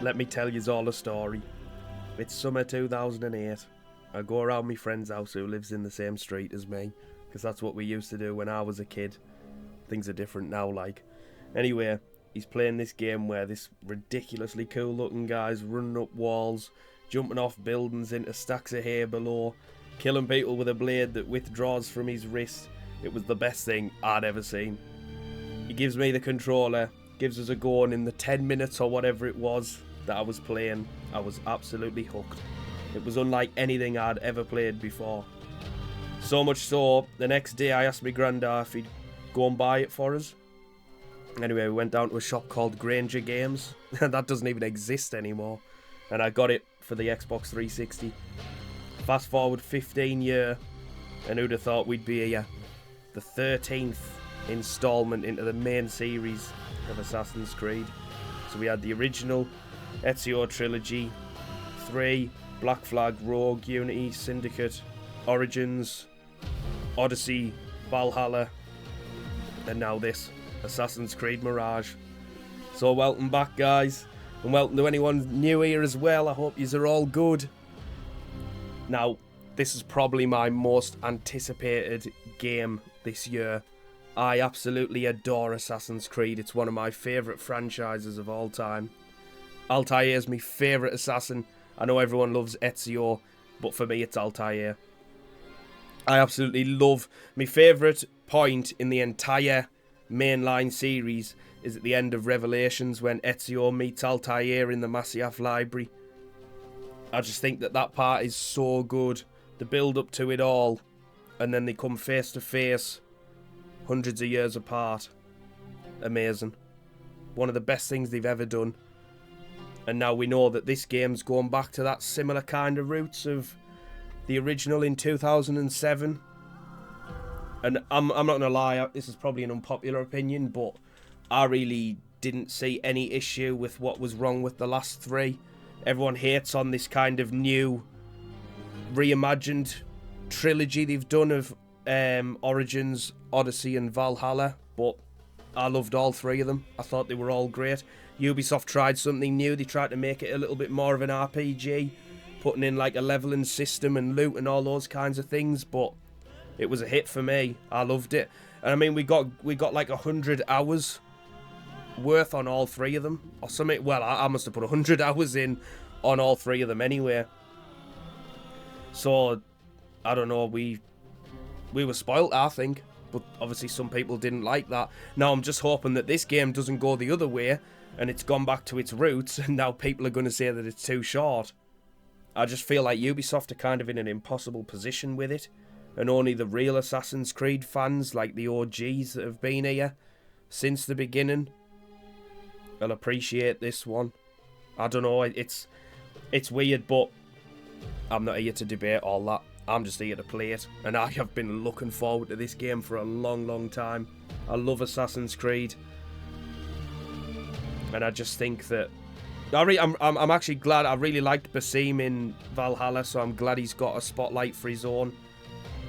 Let me tell yous all a story. It's summer 2008. I go around my friend's house who lives in the same street as me, because that's what we used to do when I was a kid. Things are different now, like. Anyway, he's playing this game where this ridiculously cool looking guy's running up walls, jumping off buildings into stacks of hay below, killing people with a blade that withdraws from his wrist. It was the best thing I'd ever seen. He gives me the controller, gives us a go, and in the 10 minutes or whatever it was that I was playing, I was absolutely hooked. It was unlike anything I'd ever played before. So much so, the next day I asked my granddad if he'd go and buy it for us. Anyway, we went down to a shop called Granger Games. That doesn't even exist anymore. And I got it for the Xbox 360. Fast forward 15 years, and who'd have thought we'd be here? The 13th installment into the main series of Assassin's Creed. So we had the original Ezio trilogy, 3, Black Flag, Rogue, Unity, Syndicate, Origins, Odyssey, Valhalla, and now this, Assassin's Creed Mirage. So welcome back, guys, and welcome to anyone new here as well. I hope yous are all good. Now, this is probably my most anticipated game this year. I absolutely adore Assassin's Creed. It's one of my favourite franchises of all time. Altair is my favourite assassin. I know everyone loves Ezio, but for me it's Altair. I absolutely love... My favourite point in the entire mainline series is at the end of Revelations when Ezio meets Altair in the Masyaf library. I just think that that part is so good. The build up to it all, and then they come face to face hundreds of years apart. Amazing. One of the best things they've ever done. And now we know that this game's going back to that similar kind of roots of the original in 2007. And I'm not going to lie, this is probably an unpopular opinion, but I really didn't see any issue with what was wrong with the last 3. Everyone hates on this kind of new, reimagined trilogy they've done of Origins, Odyssey and Valhalla, but I loved all 3 of them. I thought they were all great. Ubisoft tried something new. They tried to make it a little bit more of an RPG, putting in like a leveling system and loot and all those kinds of things, but it was a hit for me. I loved it. And I mean, we got like 100 hours worth on all 3 of them or something. Well, I must have put 100 hours in on all 3 of them anyway. So I don't know, we were spoilt, I think, but obviously some people didn't like that. Now I'm just hoping that this game doesn't go the other way and it's gone back to its roots and now people are going to say that it's too short. I just feel like Ubisoft are kind of in an impossible position with it, and only the real Assassin's Creed fans, like the OGs that have been here since the beginning, will appreciate this one. I don't know, it's weird, but I'm not here to debate all that. I'm just here to play it, and I have been looking forward to this game for a long, long time. I love Assassin's Creed, and I just think that I'm actually glad. I really liked Basim in Valhalla, so I'm glad he's got a spotlight for his own.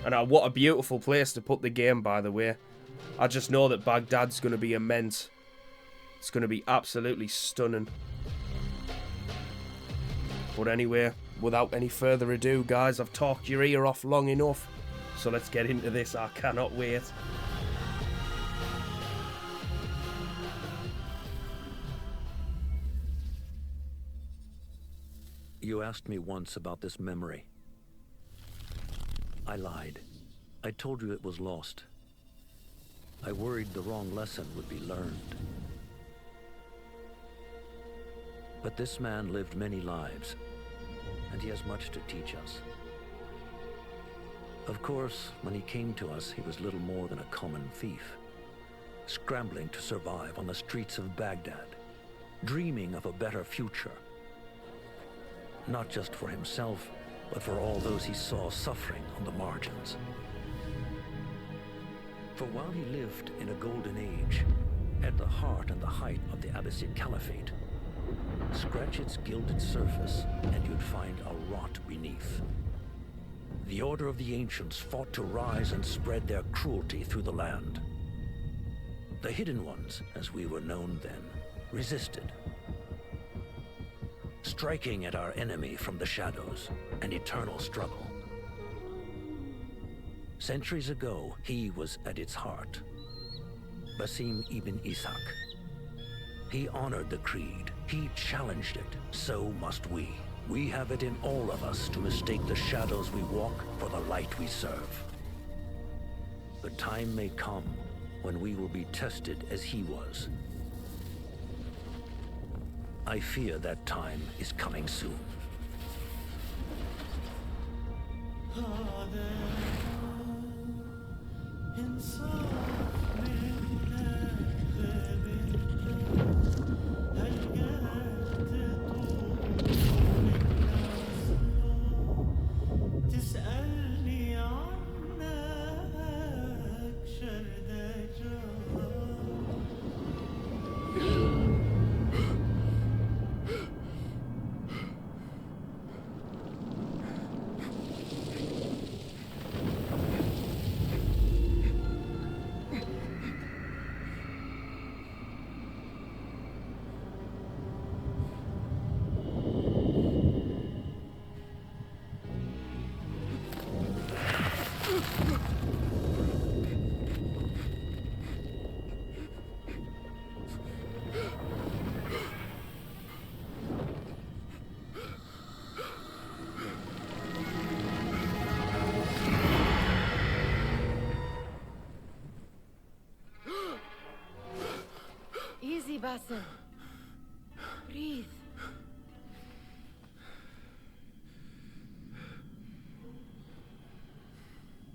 And what a beautiful place to put the game, by the way. I just know that Baghdad's going to be immense. It's going to be absolutely stunning. But anyway, without any further ado, guys, I've talked your ear off long enough. So let's get into this. I cannot wait. You asked me once about this memory. I lied. I told you it was lost. I worried the wrong lesson would be learned. But this man lived many lives, and he has much to teach us. Of course, when he came to us, he was little more than a common thief, scrambling to survive on the streets of Baghdad, dreaming of a better future. Not just for himself, but for all those he saw suffering on the margins. For while he lived in a golden age, at the heart and the height of the Abbasid Caliphate, scratch its gilded surface and you'd find a rot beneath. The Order of the Ancients fought to rise and spread their cruelty through the land. The Hidden Ones, as we were known then, resisted. striking at our enemy from the shadows, an eternal struggle. Centuries ago, he was at its heart. Basim Ibn Ishaq. He honored the creed. He challenged it. So must we. We have it in all of us to mistake the shadows we walk for the light we serve. The time may come when we will be tested as he was. I fear that time is coming soon. Easy, Basim. Breathe.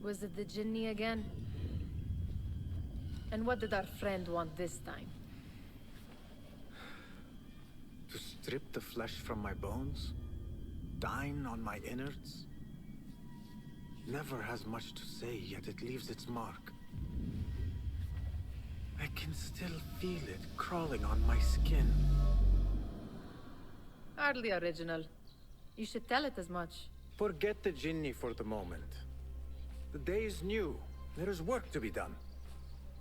Was it the Jinni again? And what did our friend want this time? To strip the flesh from my bones? Dine on my innards? Never has much to say, yet it leaves its mark. I can still feel it crawling on my skin. Hardly original. You should tell it as much. Forget the Jinni for the moment. The day is new. There is work to be done.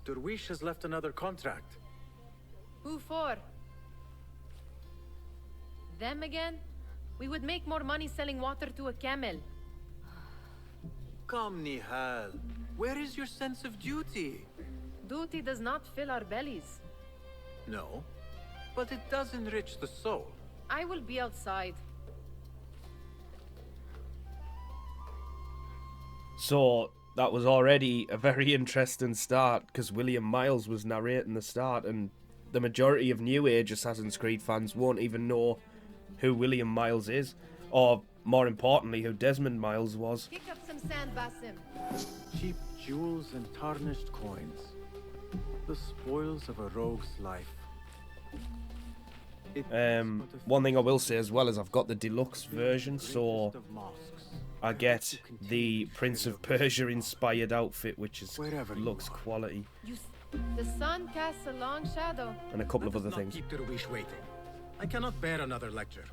Derwish has left another contract. Who for? Them again? We would make more money selling water to a camel. Come, Nihal. Where is your sense of duty? Duty does not fill our bellies. No, but it does enrich the soul. I will be outside. So that was already a very interesting start, because William Miles was narrating the start, and the majority of New Age Assassin's Creed fans won't even know who William Miles is, or more importantly, who Desmond Miles was. Pick up some sand, Basim. Cheap jewels and tarnished coins. The spoils of a rogue's life. One thing I will say as well is I've got the deluxe version, so I get the Prince of Persia inspired outfit, which is looks quality, The sun casts a long shadow. and a couple of other things. Keep Derwish waiting. I cannot bear another lecture.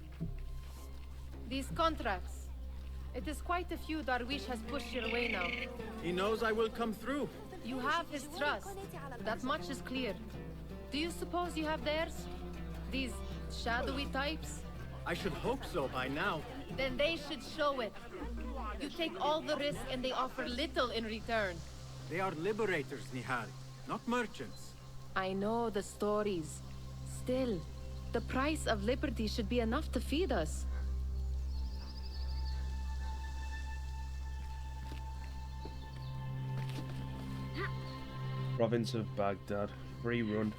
These contracts. It is quite a few Darwish has pushed your way now. He knows I will come through. You have his trust. That much is clear. Do you suppose you have theirs? These shadowy types? I should hope so by now. Then they should show it. You take all the risk and they offer little in return. They are liberators, Nihal, not merchants. I know the stories. Still, the price of liberty should be enough to feed us. Province of Baghdad, free run.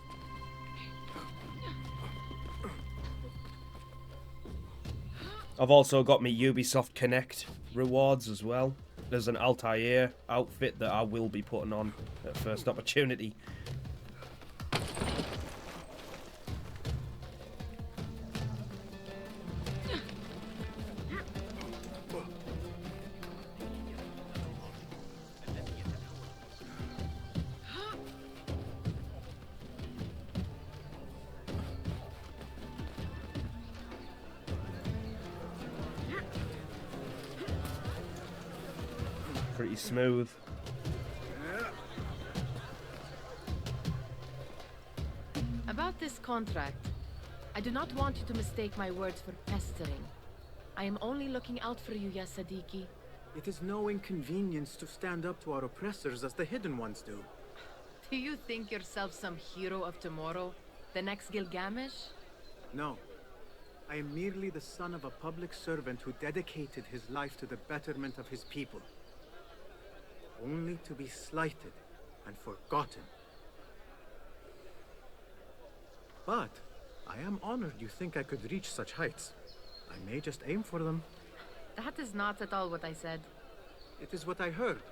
I've also got my Ubisoft Connect rewards as well. There's an Altair outfit that I will be putting on at first opportunity. Pretty smooth. About this contract, I do not want you to mistake my words for pestering. I am only looking out for you, ya Sadiki. It is no inconvenience to stand up to our oppressors as the Hidden Ones do. Do you think yourself some hero of tomorrow? The next Gilgamesh? No. I am merely the son of a public servant who dedicated his life to the betterment of his people. Only to be slighted and forgotten. But I am honored you think I could reach such heights. I may just aim for them. That is not at all what I said. It is what I heard.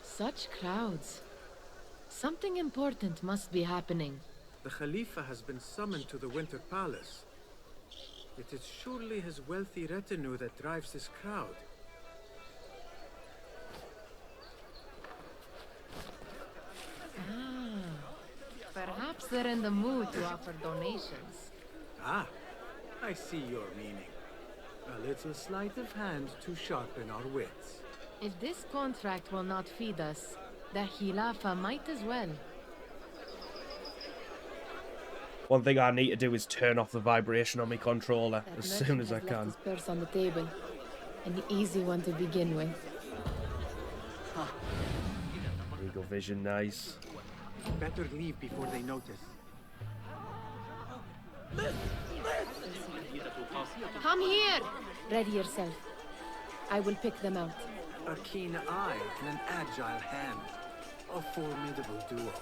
Such crowds. Something important must be happening. The Khalifa has been summoned to the Winter Palace. It is surely his wealthy retinue that drives this crowd. Perhaps they're in the mood to offer donations. Ah, I see your meaning. A little sleight of hand to sharpen our wits. If this contract will not feed us, the Khilafah might as well. One thing I need to do is turn off the vibration on my controller as soon as I can. His purse on the table. An easy one to begin with. Eagle vision, nice. Better leave before they notice. Come here! Ready yourself. I will pick them out. A keen eye and an agile hand. A formidable duo.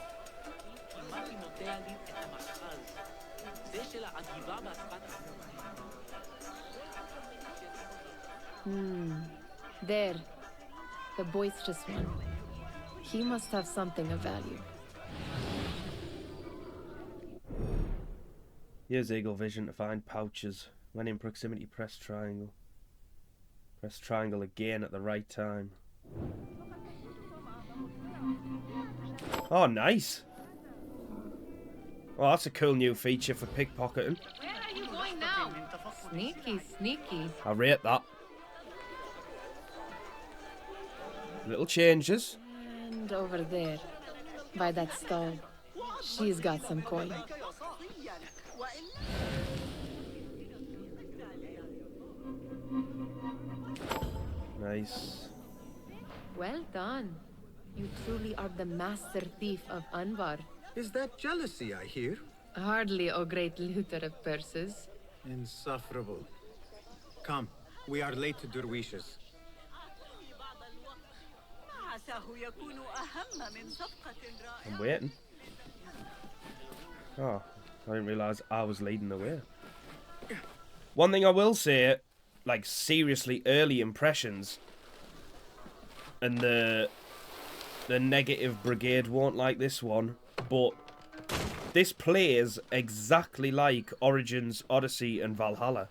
There. The boisterous one. He must have something of value. Use eagle vision to find pouches. When in proximity, press triangle. Press triangle again at the right time. Oh, nice! Oh, that's a cool new feature for pickpocketing. Where are you going now? Sneaky, sneaky. I rate that. Little changes. And over there, by that stall, she's got some coin. Nice. Well done. You truly are the master thief of Anbar. Is that jealousy I hear? Hardly, O great looter of purses. Insufferable. Come, we are late to Derwishes. I'm waiting. Oh, I didn't realise I was leading the way. One thing I will say, like seriously early impressions, and the negative brigade won't like this one, but this plays exactly like Origins, Odyssey and Valhalla.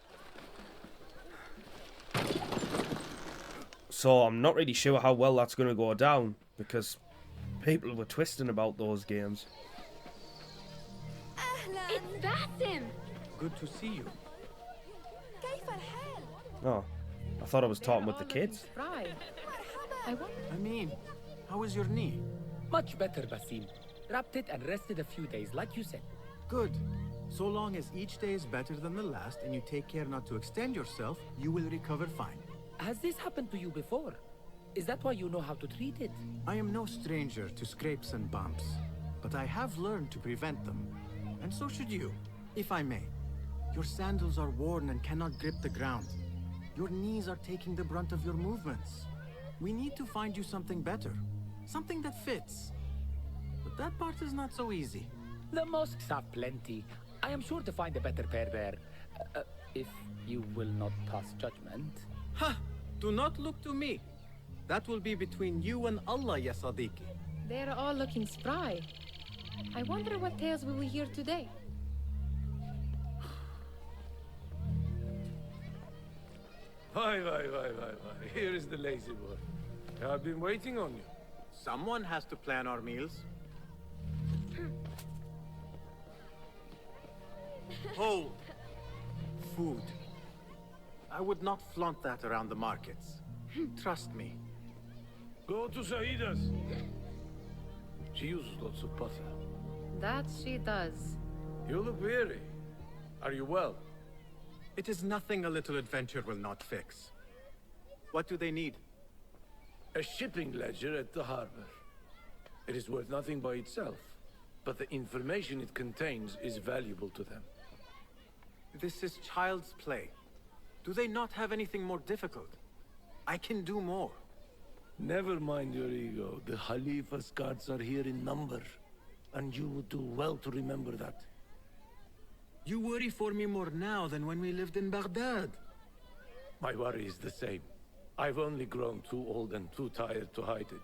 So I'm not really sure how well that's going to go down, because people were twisting about those games. It's Basim! Good to see you. Oh, I thought I was talking with the kids. Right. I mean, how is your knee? Much better, Basim. Wrapped it and rested a few days, like you said. Good. So long as each day is better than the last and you take care not to extend yourself, you will recover fine. Has this happened to you before? Is that why you know how to treat it? I am no stranger to scrapes and bumps, but I have learned to prevent them. And so should you, if I may. Your sandals are worn and cannot grip the ground. Your knees are taking the brunt of your movements. We need to find you something better. Something that fits. But that part is not so easy. The mosques have plenty. I am sure to find a better pair there. If you will not pass judgment. Ha! Do not look to me. That will be between you and Allah, ya Sadiqi. They're all looking spry. I wonder what tales we will hear today. Why. Here is the lazy boy. I've been waiting on you. Someone has to plan our meals. Hold. Food. I would not flaunt that around the markets. Trust me. Go to Saida's. She uses lots of butter. That she does. You look weary. Are you well? It is nothing a little adventure will not fix. What do they need? A shipping ledger at the harbor. It is worth nothing by itself, but the information it contains is valuable to them. This is child's play. Do they not have anything more difficult? I can do more. Never mind your ego. The Khalifa's guards are here in number, and you would do well to remember that. You worry for me more now than when we lived in Baghdad. My worry is the same. I've only grown too old and too tired to hide it.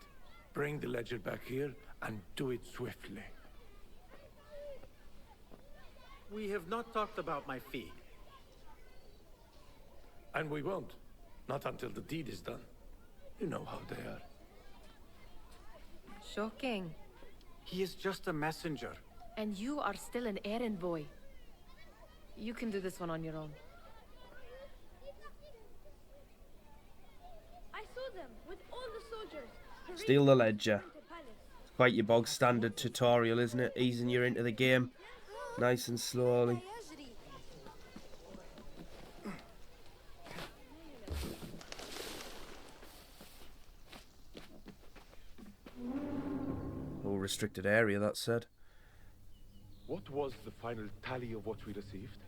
Bring the ledger back here, and do it swiftly. We have not talked about my fee. And we won't. Not until the deed is done. You know how they are. Shocking. He is just a messenger. And you are still an errand boy. You can do this one on your own. I saw them with all the soldiers. Steal the ledger. It's quite your bog standard tutorial, isn't it? Easing you into the game nice and slowly. Oh, restricted area, that said. What was the final tally of what we received?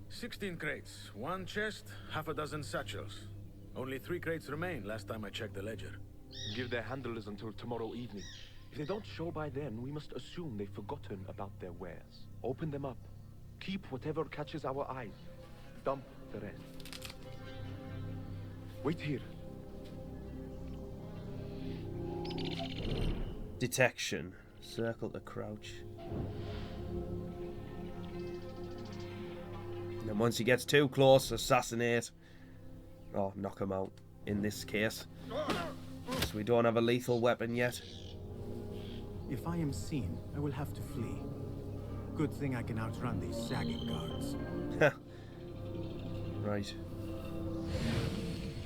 16 crates, 1 chest, half a dozen satchels. Only 3 crates remain last time I checked the ledger. Give their handlers until tomorrow evening. If they don't show by then, we must assume they've forgotten about their wares. Open them up. Keep whatever catches our eye. Dump the rest. Wait here. Detection. Circle to crouch. And then once he gets too close, assassinate. Or knock him out, in this case. So we don't have a lethal weapon yet. If I am seen, I will have to flee. Good thing I can outrun these sagging guards. Right.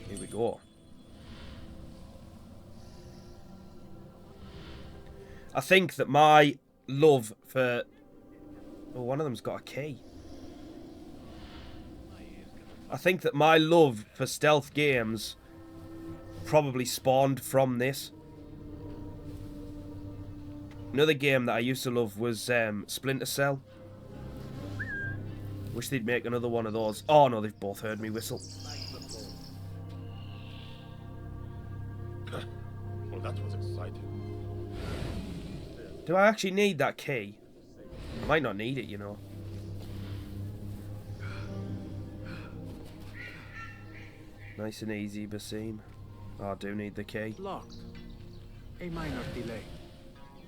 Here we go. I think that my love for... Oh, one of them's got a key. I think that my love for stealth games probably spawned from this. Another game that I used to love was Splinter Cell. Wish they'd make another one of those. Oh no, they've both heard me whistle. Well, that was exciting. Do I actually need that key? I might not need it, you know. Nice and easy, Basim. Oh, I do need the key. Locked. A minor delay.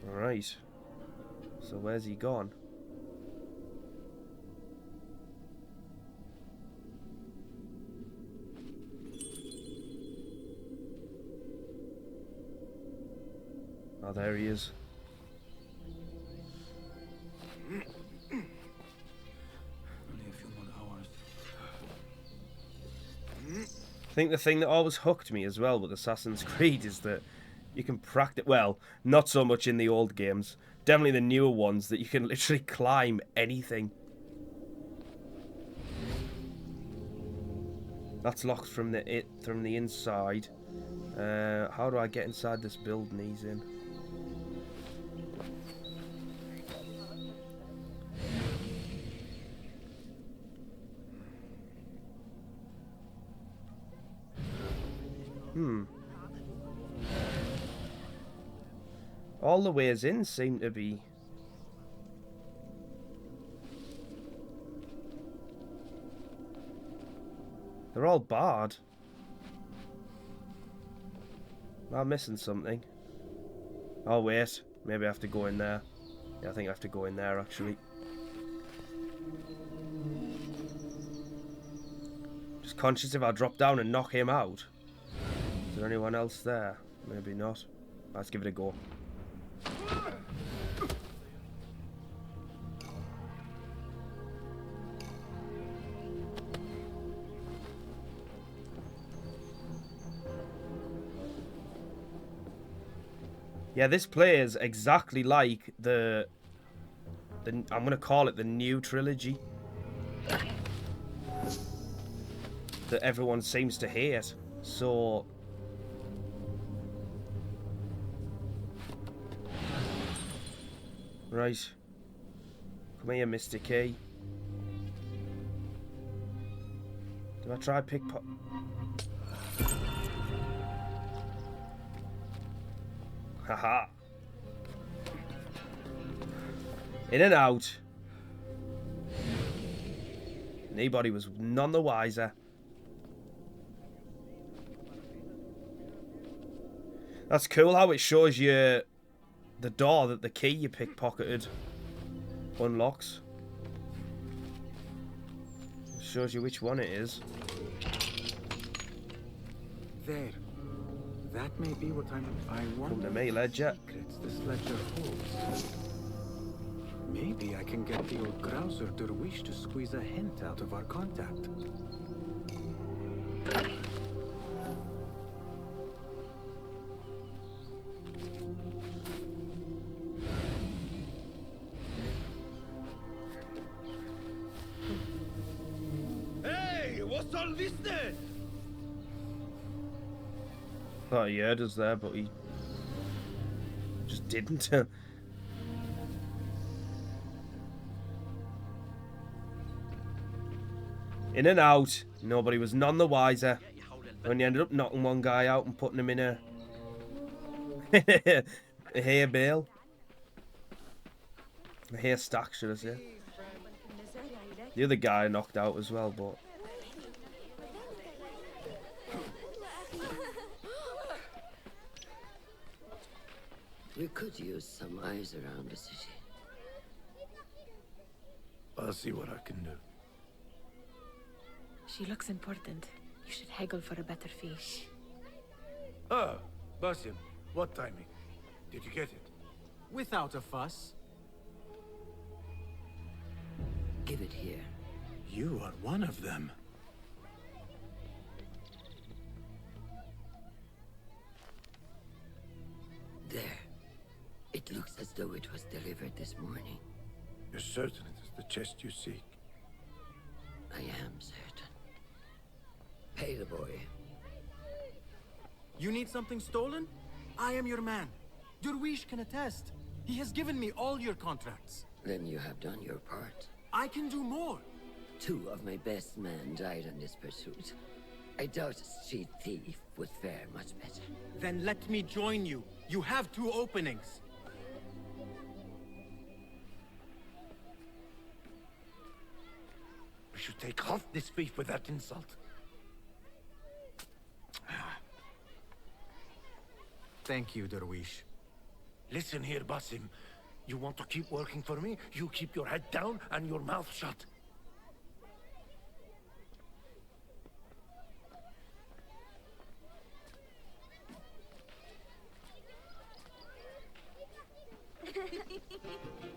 Alright. So where's he gone? Oh, there he is. I think the thing that always hooked me as well with Assassin's Creed is that you can practice, well, not so much in the old games, definitely the newer ones, that you can literally climb anything. That's locked from the inside. How do I get inside this building he's in? All the ways in seem to be... They're all barred. Am I missing something? Oh wait, maybe I have to go in there. Yeah, I think I have to go in there actually. Just conscious if I drop down and knock him out. Is there anyone else there? Maybe not. Let's give it a go. Yeah, this plays exactly like the I'm gonna call it the new trilogy that everyone seems to hate. So right, come here, Mr. Key. Do I try pickpocket? Haha. In and out. Anybody was none the wiser. That's cool how it shows you the door that the key you pickpocketed unlocks. It shows you which one it is. There. That may be what I wonder. Come to me, Ledger. Secrets this ledger holds. Maybe I can get the old grouser Derwish to squeeze a hint out of our contact. Hey, what's all this then? Oh, he heard us there, but he just didn't. In and out. Nobody was none the wiser. When you ended up knocking one guy out and putting him in a a hay bale. A hay stack, should I say. The other guy knocked out as well, but we could use some eyes around the city. I'll see what I can do. She looks important. You should haggle for a better fee. Ah, Basim, what timing? Did you get it? Without a fuss. Give it here. You are one of them. There. It looks as though it was delivered this morning. You're certain it is the chest you seek? I am certain. Pay the boy. You need something stolen? I am your man. Derwish can attest. He has given me all your contracts. Then you have done your part. I can do more. 2 of my best men died on this pursuit. I doubt a street thief would fare much better. Then let me join you. You have 2 openings. We should take half this fee for that insult. Thank you, Derwish. Listen here, Basim. You want to keep working for me? You keep your head down and your mouth shut.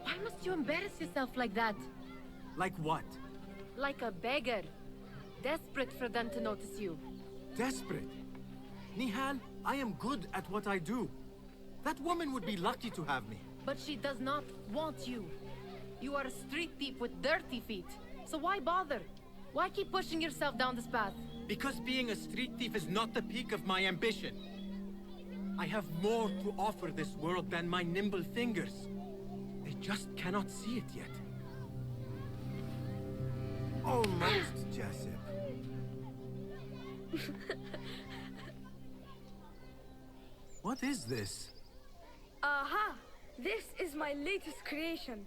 Why must you embarrass yourself like that? Like what? Like a beggar. Desperate for them to notice you. Desperate? Nihal, I am good at what I do. That woman would be lucky to have me. But she does not want you. You are a street thief with dirty feet. So why bother? Why keep pushing yourself down this path? Because being a street thief is not the peak of my ambition. I have more to offer this world than my nimble fingers. They just cannot see it yet. Almost, Jessup. What is this? Aha! This is my latest creation.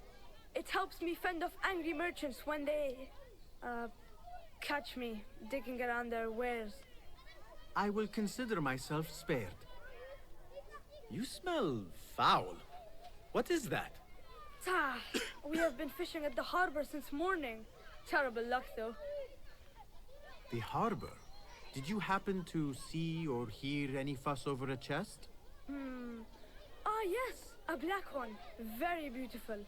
It helps me fend off angry merchants when they... catch me digging around their wares. I will consider myself spared. You smell foul. What is that? Tah! We have been fishing at the harbor since morning. Terrible luck, though. The harbor? Did you happen to see or hear any fuss over a chest? Ah, yes. A black one. Very beautiful.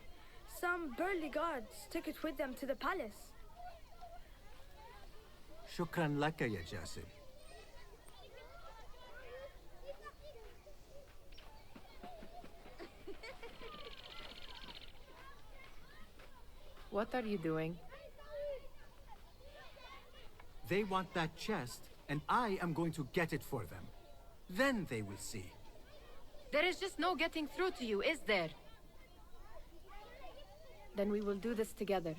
Some burly guards took it with them to the palace. Shukran laka, ya What are you doing? They want that chest, and I am going to get it for them. Then they will see. There is just no getting through to you, is there? Then we will do this together.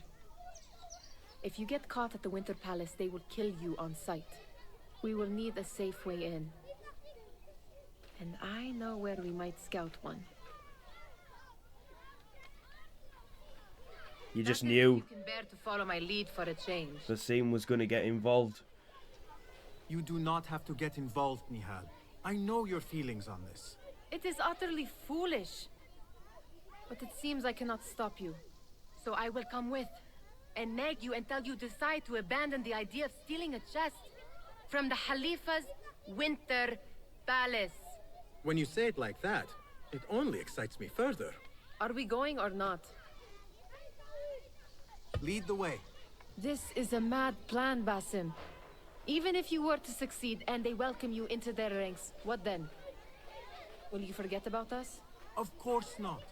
If you get caught at the Winter Palace, they will kill you on sight. We will need a safe way in. And I know where we might scout one. You just knew You can bear to follow my lead for a change. Basim was going to get involved. You do not have to get involved, Nihal. I know your feelings on this. It is utterly foolish. But it seems I cannot stop you. So I will come with, and nag you until you decide to abandon the idea of stealing a chest from the Khalifa's Winter Palace. When you say it like that, it only excites me further. Are we going or not? Lead the way. This is a mad plan, Basim. Even if you were to succeed and they welcome you into their ranks, what then? Will you forget about us? Of course not.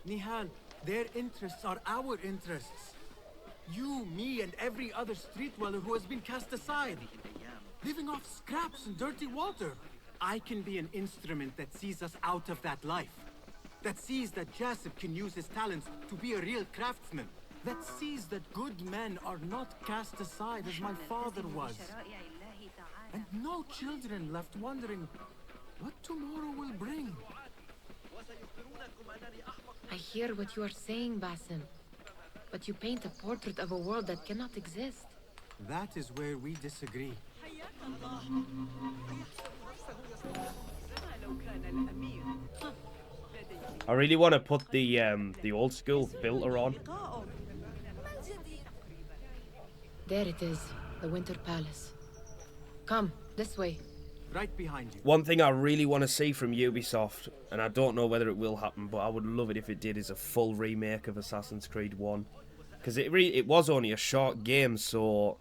Nihal, their interests are our interests. You, me, and every other street dweller who has been cast aside. Living off scraps and dirty water. I can be an instrument that sees us out of that life. That sees that Jasip can use his talents to be a real craftsman. That sees that good men are not cast aside as my father was. And no children left wondering what tomorrow will bring. I hear what you are saying, Basim. But you paint a portrait of a world that cannot exist. That is where we disagree. I really want to put the old school filter on. There it is, the Winter Palace. Come, this way. Right behind you. One thing I really want to see from Ubisoft, and I don't know whether it will happen, but I would love it if it did, is a full remake of Assassin's Creed 1. Because it was only a short game, so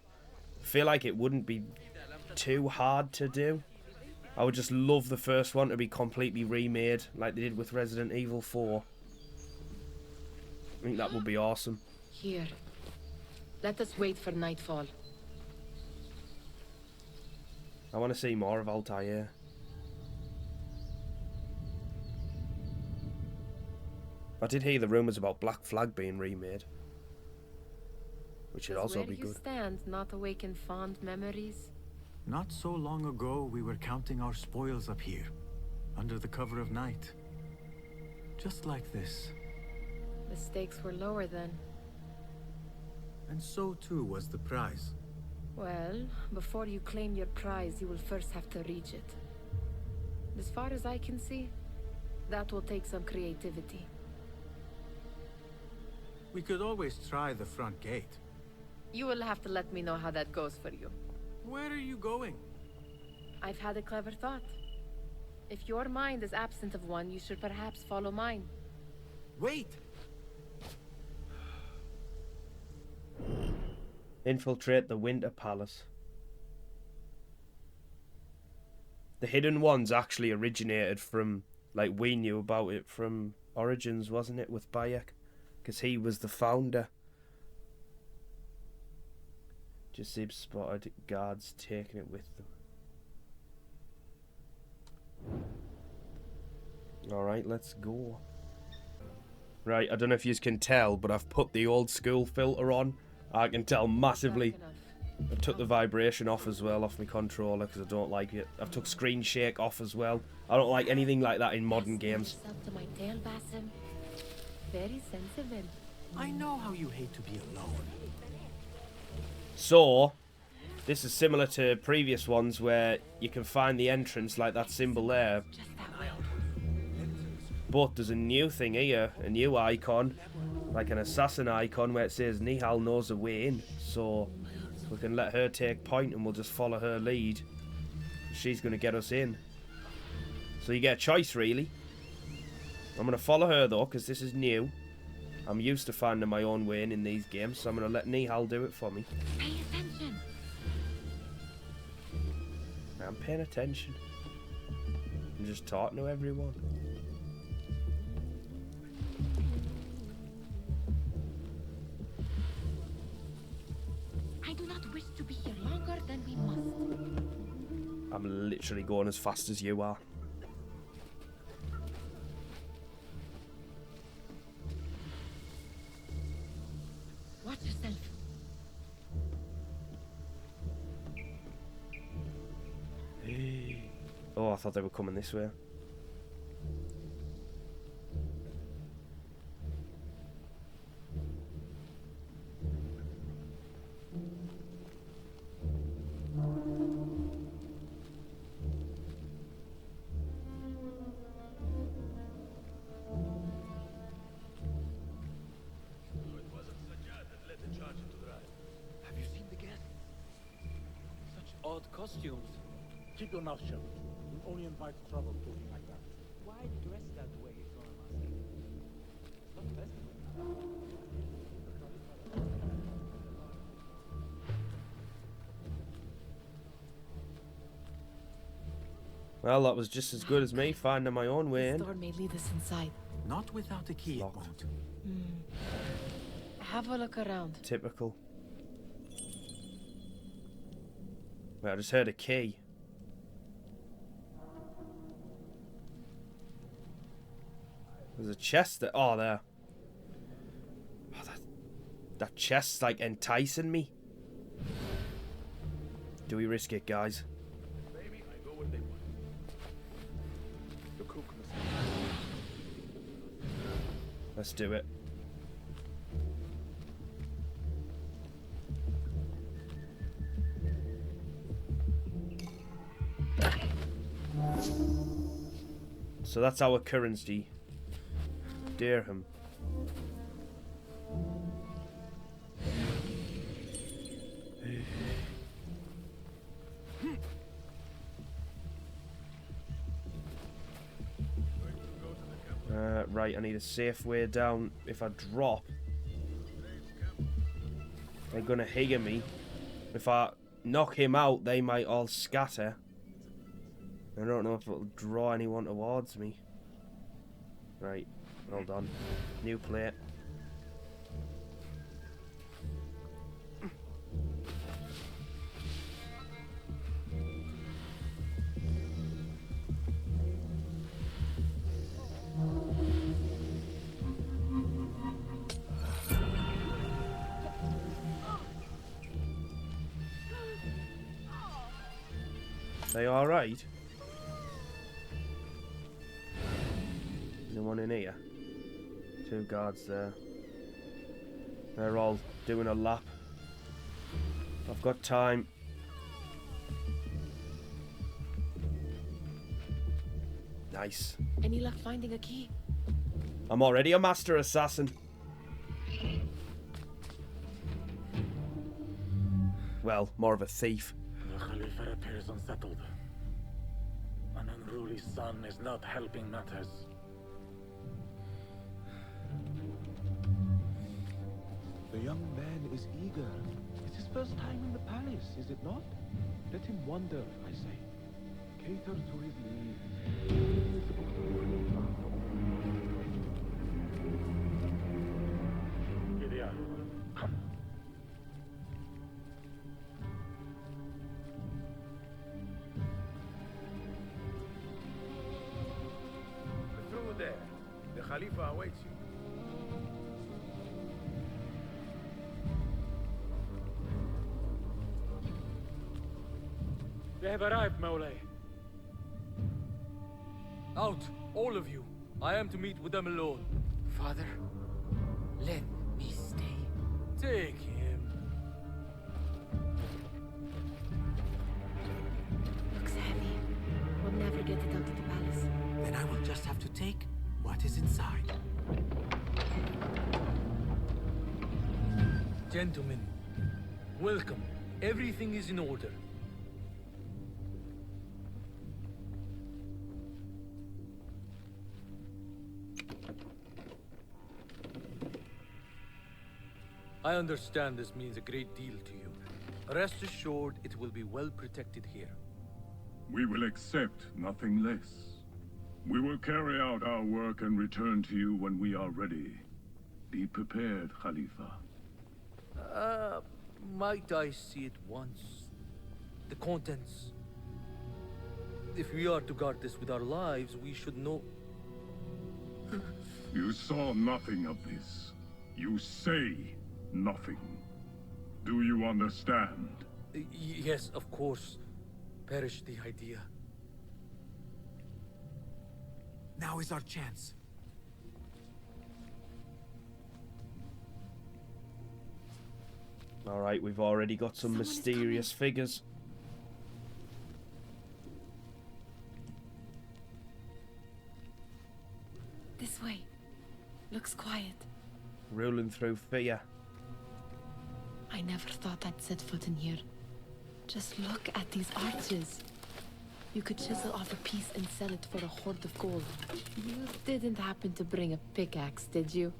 I feel like it wouldn't be too hard to do. I would just love the first one to be completely remade, like they did with Resident Evil 4. I think that would be awesome. Here. Let us wait for nightfall. I want to see more of Altair. I did hear the rumours about Black Flag being remade, which would also be good. Where you stand not awaken fond memories? Not so long ago, we were counting our spoils up here, under the cover of night. Just like this. The stakes were lower then. And so too was the prize. Well, before you claim your prize, you will first have to reach it. As far as I can see, that will take some creativity. We could always try the front gate. You will have to let me know how that goes for you. Where are you going? I've had a clever thought. If your mind is absent of one, you should perhaps follow mine. Wait! Infiltrate the Winter Palace. The Hidden Ones actually originated from, like, we knew about it from Origins, wasn't it, with Bayek? Because he was the founder. Jasib spotted guards taking it with them. Alright, let's go. Right, I don't know if you can tell, but I've put the old school filter on. I can tell massively. I took the vibration off as well, off my controller, because I don't like it. I've took screen shake off as well. I don't like anything like that in modern games. To my tail, Basim. Very sensible. I know how you hate to be alone. So, this is similar to previous ones where you can find the entrance like that symbol there. But there's a new thing here, a new icon, like an assassin icon where it says Nihal knows the way in. So we can let her take point and we'll just follow her lead. She's going to get us in. So you get a choice really. I'm going to follow her though because this is new. I'm used to finding my own way in these games, so I'm going to let Nihal do it for me. Pay attention. I'm paying attention. I'm just talking to everyone. to be here longer than we must. I'm literally going as fast as you are. Watch yourself. Oh, I thought they were coming this way. Have you seen the guests? Such odd costumes. Keep your mouth shut. You'll only invite trouble talking like that. Why dress that way, is what I'm asking. It's not festival. Well, that was just as good as me finding my own way The in. door may lead us inside. Not without a key, it won't. Have a look around. Typical. Well, I just heard a key. There's a chest there. Oh, there. Oh, that chest's like enticing me. Do we risk it, guys? Maybe I go where they want. The cook must. Let's do it. So that's our currency. Dirham. Right, I need a safe way down. If I drop, they're gonna hear me. If I knock him out, they might all scatter. I don't know if it'll draw anyone towards me. Right, hold on. New plate. They alright? Anyone in here? Two guards there. They're all doing a lap. I've got time. Nice. Any luck finding a key? I'm already a master assassin. Well, more of a thief. The Khalifa appears unsettled. An unruly son is not helping matters. The young man is eager. It's his first time in the palace, is it not? Let him wander, I say. Cater to his needs. Gideon, come. Through there. The Khalifa awaits you. They have arrived, Mawlay. Out, all of you. I am to meet with them alone. Father, let me stay. Take him. Looks heavy. We'll never get it out of the palace. Then I will just have to take what is inside. Gentlemen, welcome. Everything is in order. I understand this means a great deal to you. Rest assured, it will be well protected here. We will accept nothing less. We will carry out our work and return to you when we are ready. Be prepared, Khalifa. Might I see it once? The contents. If we are to guard this with our lives, we should know. You saw nothing of this. You say nothing. Do you understand? Yes, of course. Perish the idea. Now is our chance. Alright, we've already got some mysterious figures. This way. Looks quiet. Ruling through fear. I never thought I'd set foot in here. Just look at these arches. You could chisel off a piece and sell it for a hoard of gold. You didn't happen to bring a pickaxe, did you?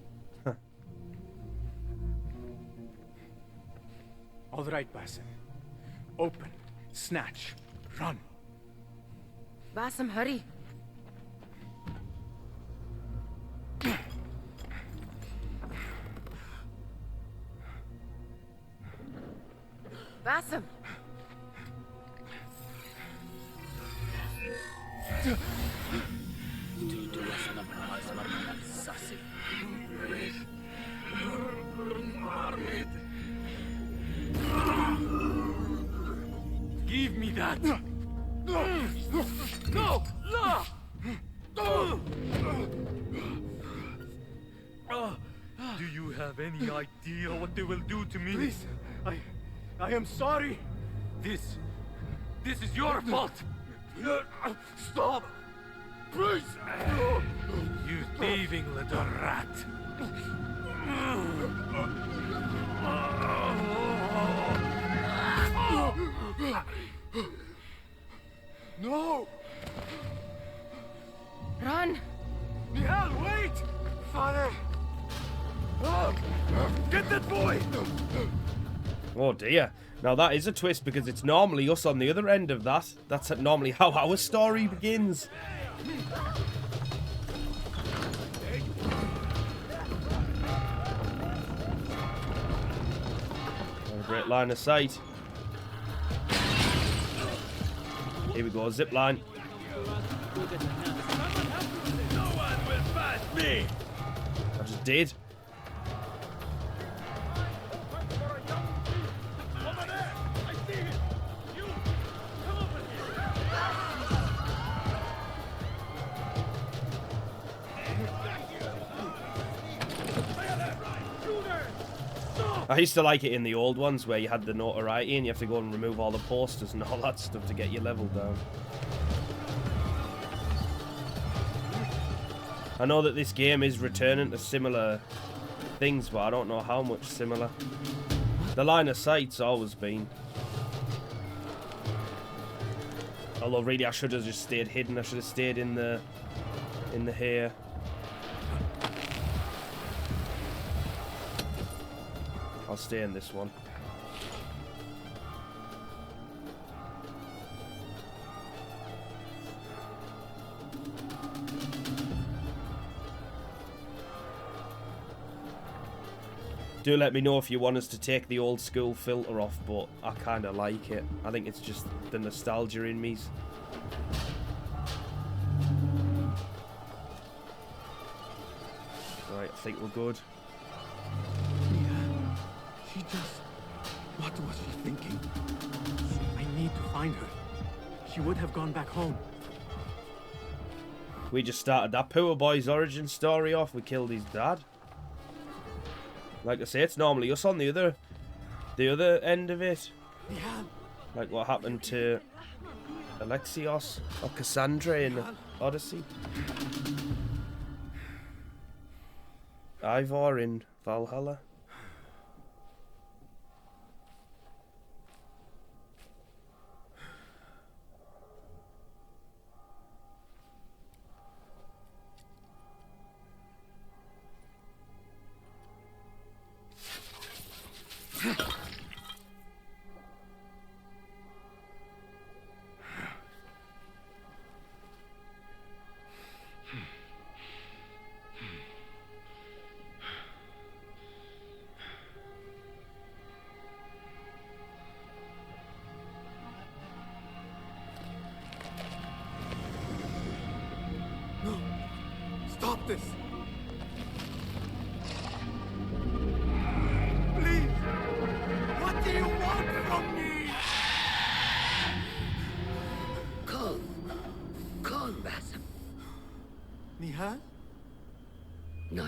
All right, Basim. Open, snatch, run. Basim, hurry. Basim! Give me that! No! Do you have any idea what they will do to me? Please, I am sorry. This is your fault. Stop! Please! You thieving little rat. No! Run! Nihal, wait! Father! Get that boy! Oh dear. Now that is a twist because it's normally us on the other end of that. That's normally how our story begins. A great line of sight. Here we go, zip line. No one will pass me! I just did. I used to like it in the old ones where you had the notoriety and you have to go and remove all the posters and all that stuff to get your level down. I know that this game is returning to similar things, but I don't know how much similar. The line of sight's always been. Although really I should have just stayed hidden. I should have stayed in the hair. I'll stay in this one. Do let me know if you want us to take the old school filter off, but I kind of like it. I think it's just the nostalgia in me. Right, I think we're good. She just... What was she thinking? I need to find her. She would have gone back home. We just started that poor boy's origin story off. We killed his dad. Like I say, it's normally us on the other end of it. Yeah. Like what happened to Alexios or Cassandra in Odyssey. Ivor in Valhalla.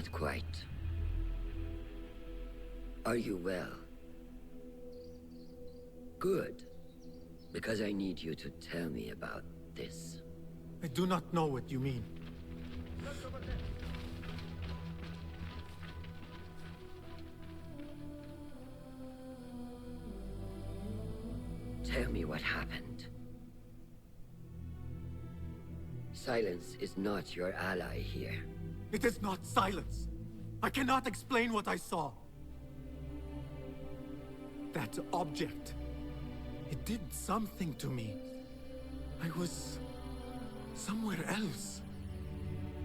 Not quite. Are you well? Good. Because I need you to tell me about this. I do not know what you mean. Tell me what happened. Silence is not your ally here. It is not silence. I cannot explain what I saw. That object. It did something to me. I was somewhere else.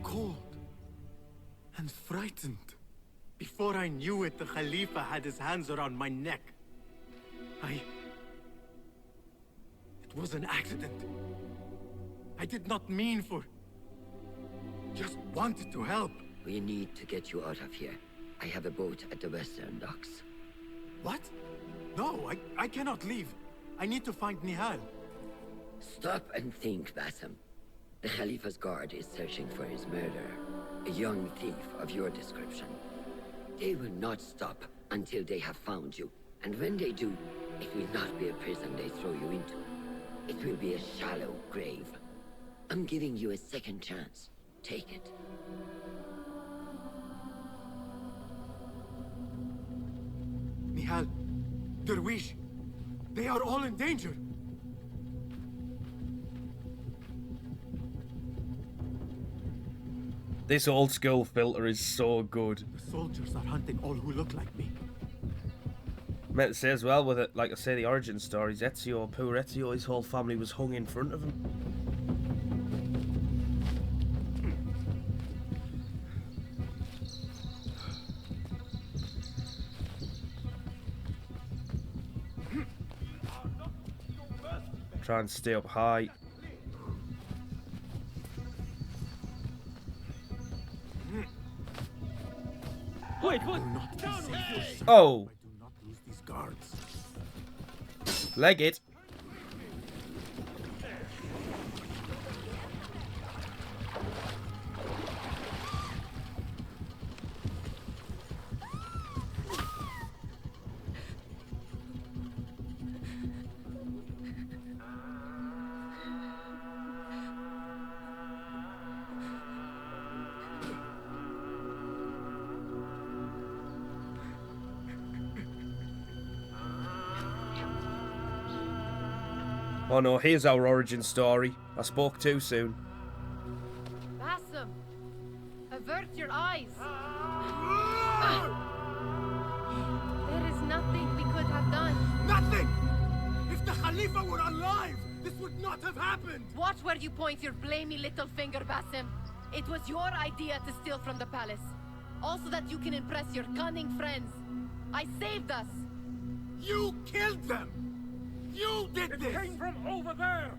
Cold and frightened. Before I knew it, the Khalifa had his hands around my neck. It was an accident. I did not mean for... Just wanted to help. We need to get you out of here. I have a boat at the western docks. What? No, I cannot leave. I need to find Nihal. Stop and think, Basim. The Khalifa's guard is searching for his murderer. A young thief of your description. They will not stop until they have found you. And when they do, it will not be a prison they throw you into. It will be a shallow grave. I'm giving you a second chance. Take it. Nihal, Derwish, they are all in danger. This old school filter is so good. The soldiers are hunting all who look like me. Meant to say as well with it, like I say, the origin stories, Ezio, poor Ezio, his whole family was hung in front of him. Try and stay up high. Wait, what? Oh! I do not lose these guards. Leg it. Oh no, here's our origin story. I spoke too soon. Basim, avert your eyes. There is nothing we could have done. Nothing! If the Khalifa were alive, this would not have happened! Watch where you point your blamey little finger, Basim. It was your idea to steal from the palace. Also that you can impress your cunning friends. I saved us. You killed them! You did this! It came from over there!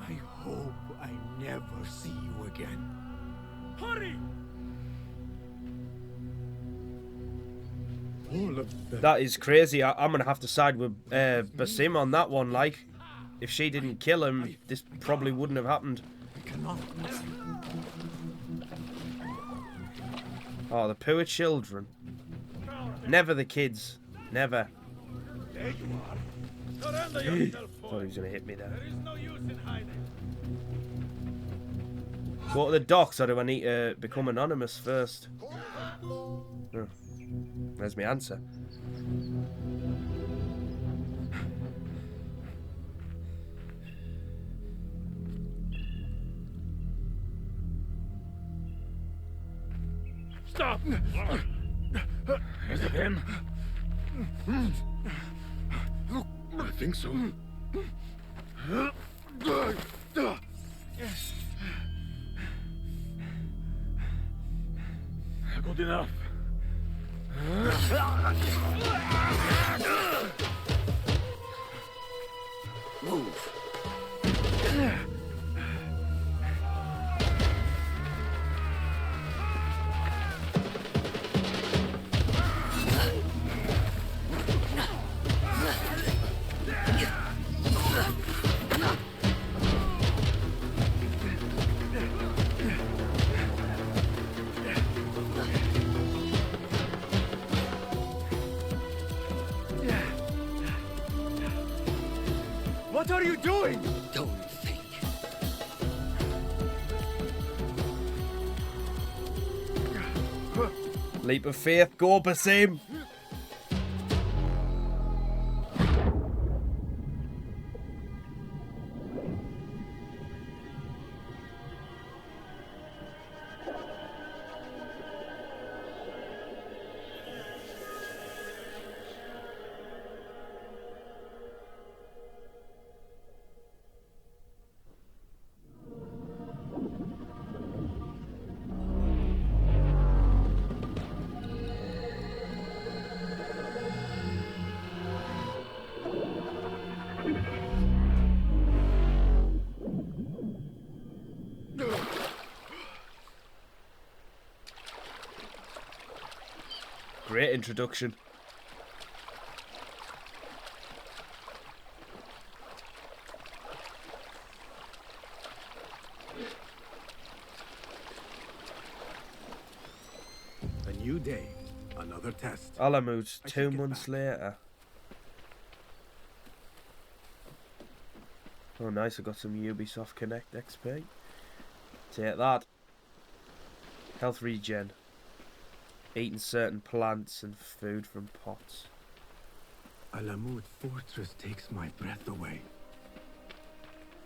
I hope I never see you again. Hurry! All of them. That is crazy. I'm gonna have to side with Basim on that one. Like, if she didn't kill him, this probably wouldn't have happened. I cannot. Oh, the poor children. Never the kids. Never. There you are. Surrender yourself, Thought he was gonna hit me there. There is no use in hiding. Go to the docks, or do I need to become anonymous first? Oh. There's my answer. Stop! Is it him? I think so. Good enough. Move. What are you doing? Don't think. Leap of faith. Go, Basim. Great introduction. A new day, another test. Alamut, 2 months later. Oh nice, I got some Ubisoft Connect XP. Take that. Health regen. Eating certain plants and food from pots. Alamut Fortress takes my breath away.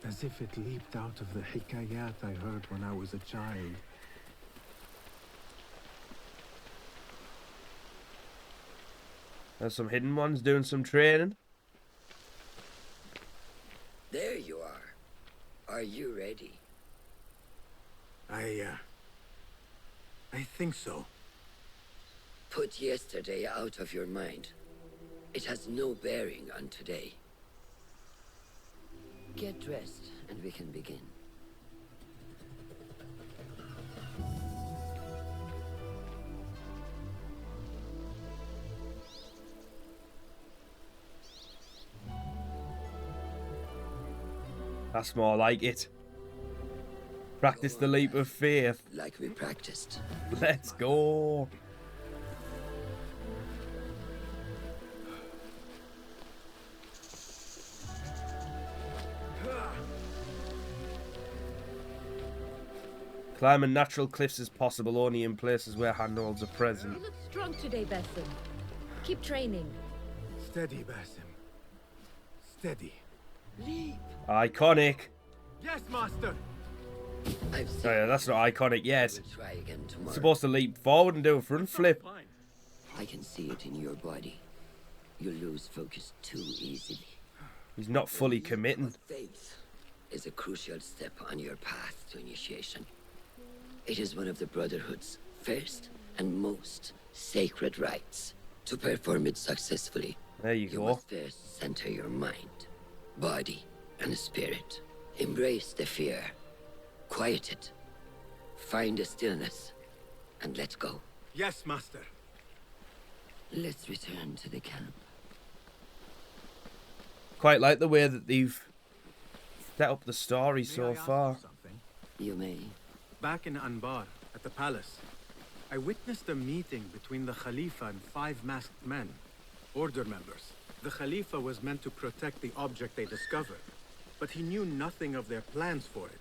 As if it leaped out of the hikayat I heard when I was a child. There's some hidden ones doing some training. There you are. Are you ready? I think so. Put yesterday out of your mind. It has no bearing on today. Get dressed, and we can begin. That's more like it. Practice the leap of faith. Like we practiced. Let's go. Climbing natural cliffs is possible only in places where handholds are present. You look strong today, Basim. Keep training. Steady, Basim. Steady. Leap. Iconic. Yes, master. I've Oh yeah, that's not iconic yet. We'll try again tomorrow. Supposed to leap forward and do a front flip. I can see it in your body. You lose focus too easily. He's not fully committing. Faith is a crucial step on your path to initiation. It is one of the Brotherhood's first and most sacred rites. To perform it successfully, there you go. Must first center your mind, body, and spirit. Embrace the fear. Quiet it. Find a stillness. And let go. Yes, master. Let's return to the camp. Quite like the way that they've set up the story so far. You may. Back in Anbar, at the palace, I witnessed a meeting between the Khalifa and 5 masked men, Order members. The Khalifa was meant to protect the object they discovered, but he knew nothing of their plans for it.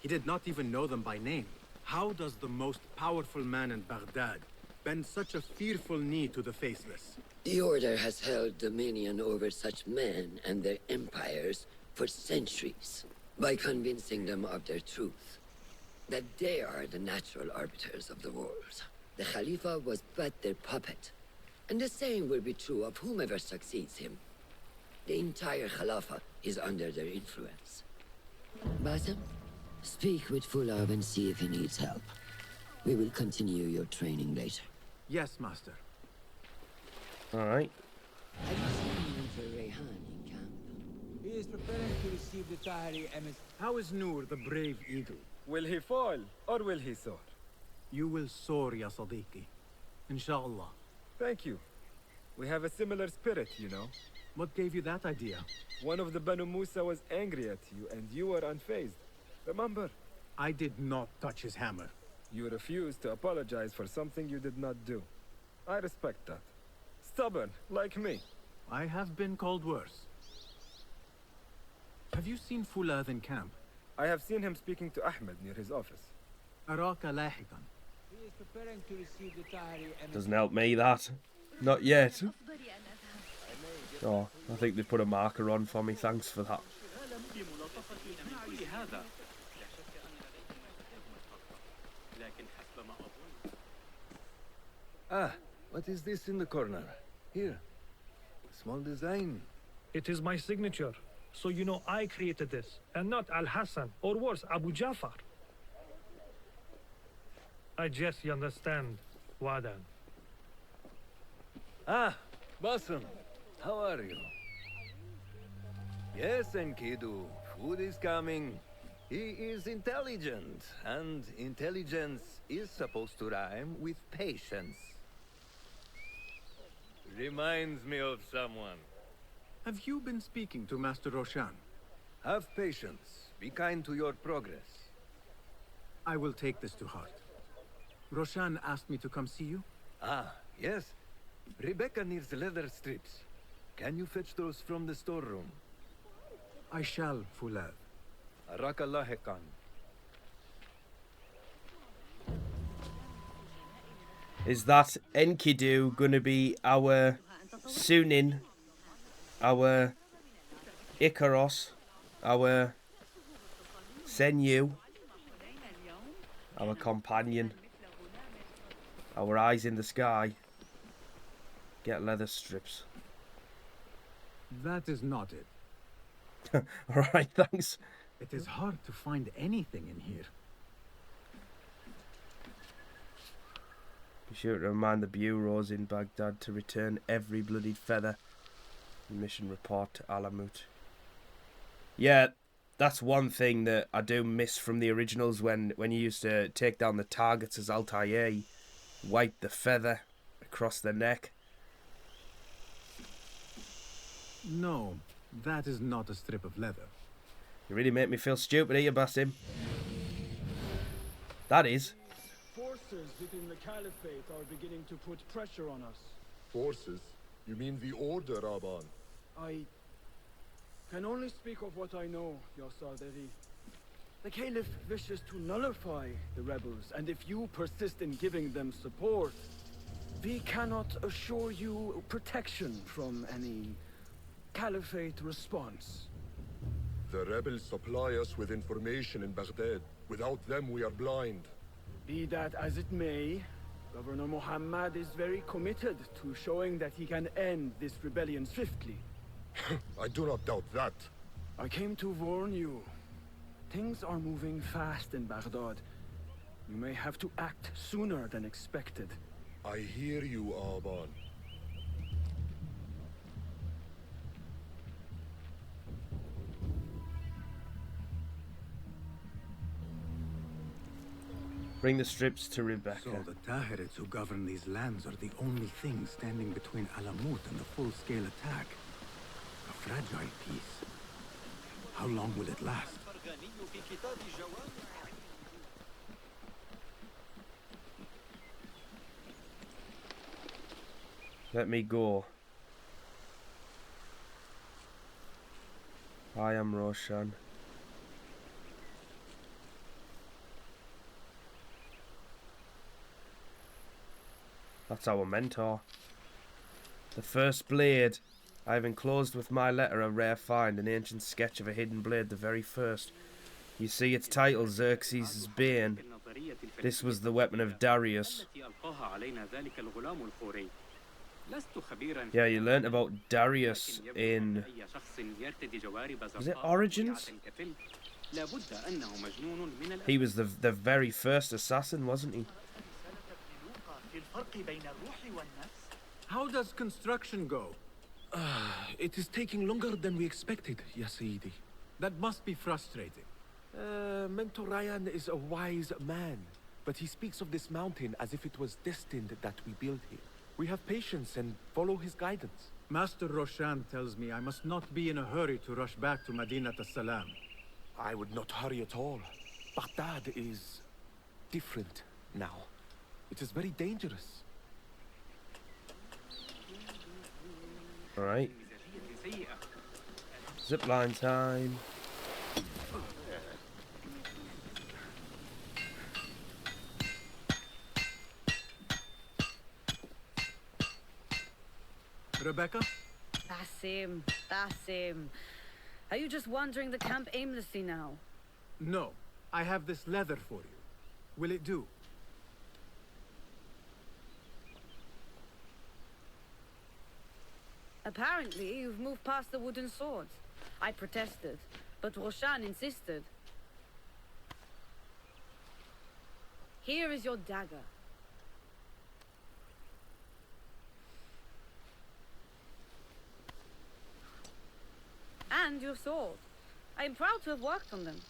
He did not even know them by name. How does the most powerful man in Baghdad bend such a fearful knee to the faceless? The Order has held dominion over such men and their empires for centuries, by convincing them of their truth, that they are the natural arbiters of the world. The Khalifa was but their puppet, and the same will be true of whomever succeeds him. The entire Khalifa is under their influence. Basim, speak with Fulab and see if he needs help. We will continue your training later. Yes, master. Alright. Have you seen for Rayhan in camp? He is preparing to receive the Tahiri emissary. How is Noor, the brave eagle? Will he fall, or will he soar? You will soar, ya Sadiqi. Inshallah. Thank you. We have a similar spirit, you know. What gave you that idea? One of the Banu Musa was angry at you, and you were unfazed. Remember? I did not touch his hammer. You refused to apologize for something you did not do. I respect that. Stubborn, like me. I have been called worse. Have you seen Fulad in camp? I have seen him speaking to Ahmed near his office. أراك لاحقا. Doesn't help me, that. Not yet. Oh, I think they put a marker on for me. Thanks for that. Ah, what is this in the corner? Here. Small design. It is my signature. So you know I created this, and not Al-Hassan, or worse, Abu Jafar. I guess you understand, Wadan. Ah, Basim. How are you? Yes, Enkidu. Food is coming. He is intelligent, and intelligence is supposed to rhyme with patience. Reminds me of someone. Have you been speaking to Master Roshan? Have patience. Be kind to your progress. I will take this to heart. Roshan asked me to come see you? Ah, yes. Rebecca needs leather strips. Can you fetch those from the storeroom? I shall, Fulad. Arakalahekan. Is that Enkidu gonna be our Sunin, our Icaros, our Senyu, our companion, our eyes in the sky? Get leather strips. That is not it. Alright, thanks. It is hard to find anything in here. Be sure to remind the bureaus in Baghdad to return every bloodied feather. Mission report to Alamut. Yeah, that's one thing that I do miss from the originals when you used to take down the targets as Altair, wipe the feather across the neck. No, that is not a strip of leather. You really make me feel stupid here, Basim. That is. Forces within the Caliphate are beginning to put pressure on us. Forces? You mean the Order, Aban? I can only speak of what I know, Yasarderi. The Caliph wishes to nullify the rebels, and if you persist in giving them support, we cannot assure you protection from any Caliphate response. The rebels supply us with information in Baghdad. Without them, we are blind. Be that as it may, Governor Muhammad is very committed to showing that he can end this rebellion swiftly. I do not doubt that. I came to warn you. Things are moving fast in Baghdad. You may have to act sooner than expected. I hear you, Aban. Bring the strips to Rebecca. So the Tahirids who govern these lands are the only thing standing between Alamut and the full-scale attack. A fragile peace. How long will it last? Let me go. I am Roshan. That's our mentor. The first blade. I have enclosed with my letter a rare find, an ancient sketch of a hidden blade, the very first. You see its title, Xerxes' Bane. This was the weapon of Darius. Yeah, you learnt about Darius in... Was it Origins? He was the very first assassin, wasn't he? How does construction go? It is taking longer than we expected, Ya Sayyidi. That must be frustrating. Mentor Ryan is a wise man, but he speaks of this mountain as if it was destined that we build here. We have patience and follow his guidance. Master Roshan tells me I must not be in a hurry to rush back to Madinat as-Salam. I would not hurry at all. Baghdad is different now. It is very dangerous. Alright. Zipline time. Rebecca? Basim, Basim. Are you just wandering the camp aimlessly now? No. I have this leather for you. Will it do? Apparently, you've moved past the wooden swords. I protested, but Roshan insisted. Here is your dagger. And your sword. I am proud to have worked on them.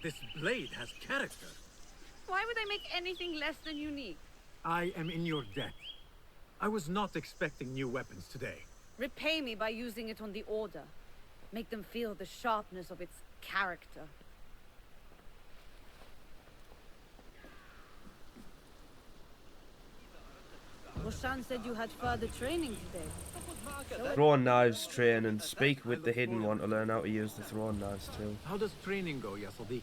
This blade has character. Why would I make anything less than unique? I am in your debt. I was not expecting new weapons today. Repay me by using it on the Order. Make them feel the sharpness of its character. Roshan said you had further training today. Throwing knives, train, and speak with the hidden one to learn how to use the throwing knives too. How does training go, ya Sadiqi?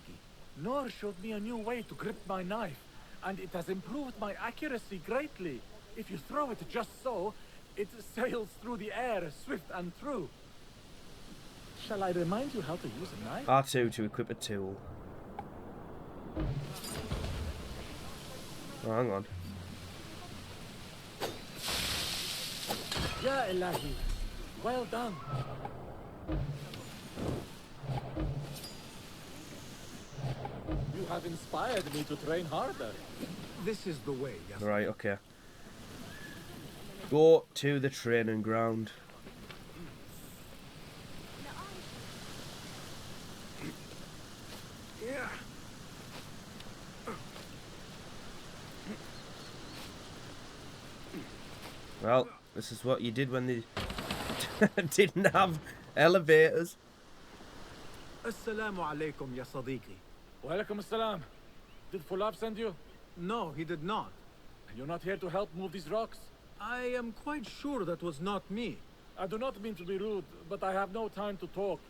Noor showed me a new way to grip my knife, and it has improved my accuracy greatly. If you throw it just so, it sails through the air, swift and true. Shall I remind you how to use a knife? R2 to equip a tool. Oh, hang on. Ya Ilahi, well done. You have inspired me to train harder. This is the way, yes. Right, okay. Go to the training ground. Yeah. Well, this is what you did when they didn't have elevators. Assalamu alaikum, ya Sadiqi. Walaikum assalam. Did Fulab send you? No, he did not. You're not here to help move these rocks? I am quite sure that was not me. I do not mean to be rude, but I have no time to talk.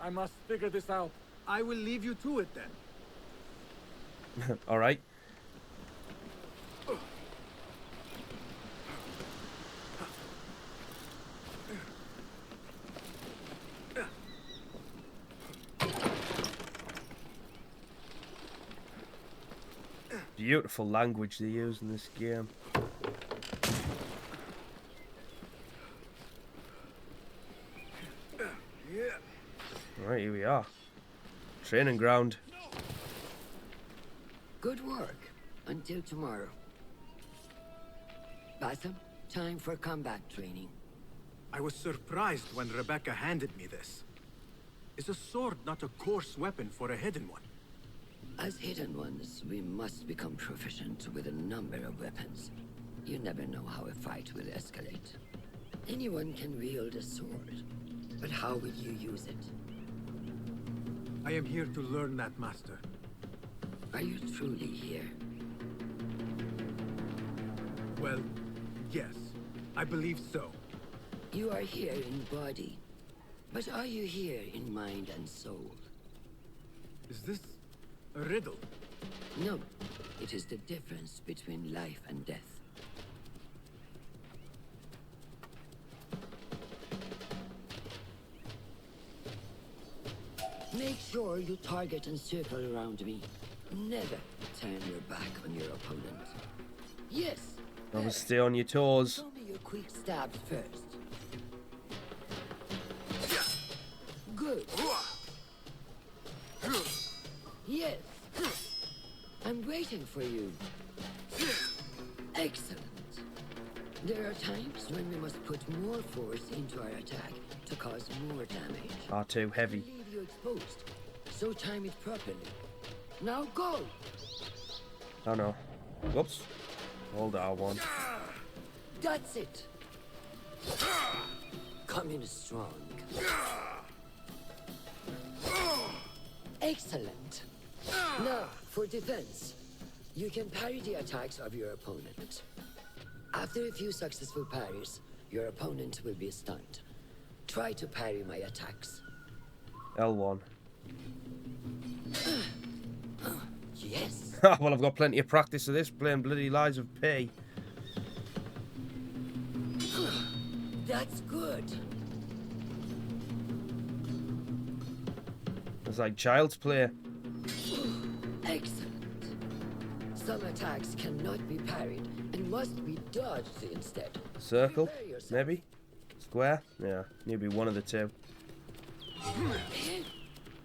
I must figure this out. I will leave you to it then. All right. Beautiful language they use in this game. Right, here we are. Training ground. Good work. Until tomorrow. Basim, time for combat training. I was surprised when Rebecca handed me this. Is a sword not a coarse weapon for a hidden one? As hidden ones, we must become proficient with a number of weapons. You never know how a fight will escalate. Anyone can wield a sword, but how will you use it? I am here to learn that, Master. Are you truly here? Well, yes. I believe so. You are here in body, but are you here in mind and soul? Is this a riddle? No. It is the difference between life and death. Make sure you target and circle around me. Never turn your back on your opponent. Yes. Always stay on your toes. Show me your quick stabs first. Good. Yes. I'm waiting for you. Excellent. There are times when we must put more force into our attack to cause more damage. R2 heavy. Leave you exposed, so time it properly. Now go! Oh no. Whoops. Hold R1. That's it! Come in strong. Excellent. Now, for defense. You can parry the attacks of your opponent. After a few successful parries, your opponent will be stunned. Try to parry my attacks. L1. Yes. Well, I've got plenty of practice of this, playing bloody Lies of P. That's good. It's like child's play. Excellent. Some attacks cannot be parried and must be dodged instead. Circle, maybe? Square? Yeah, need to be one of the two.